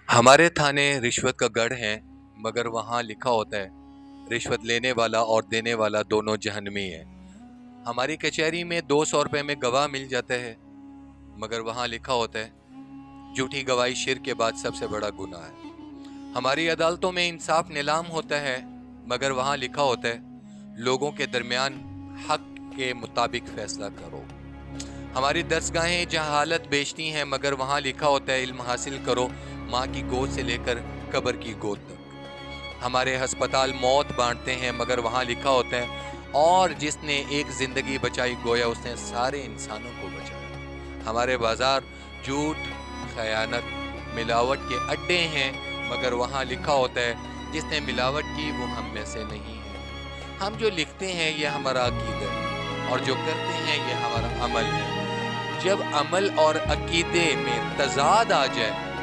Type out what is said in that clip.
हमारे थाने रिश्वत का गढ़ है, मगर वहाँ लिखा होता है रिश्वत लेने वाला और देने वाला दोनों जहन्नमी है। हमारी कचहरी में 200 रुपए में गवाह मिल जाता है, मगर वहाँ लिखा होता है झूठी गवाही शिर्क के बाद सबसे बड़ा गुनाह है। हमारी अदालतों में इंसाफ नीलाम होता है, मगर वहाँ लिखा होता है लोगों के दरमियान हक के मुताबिक फैसला करो। हमारी दरसगाहें जहालत बेचती हैं, मगर वहाँ लिखा होता है इल्म हासिल करो माँ की गोद से लेकर कब्र की गोद तक। हमारे अस्पताल मौत बांटते हैं, मगर वहाँ लिखा होता है और जिसने एक जिंदगी बचाई गोया उसने सारे इंसानों को बचाया। हमारे बाजार झूठ, खयानत, मिलावट के अड्डे हैं, मगर वहाँ लिखा होता है जिसने मिलावट की वो हम में से नहीं है। हम जो लिखते हैं ये हमारा अकीदा है और जो करते हैं ये हमारा अमल है। जब अमल और अकीदे में तजाद आ जाए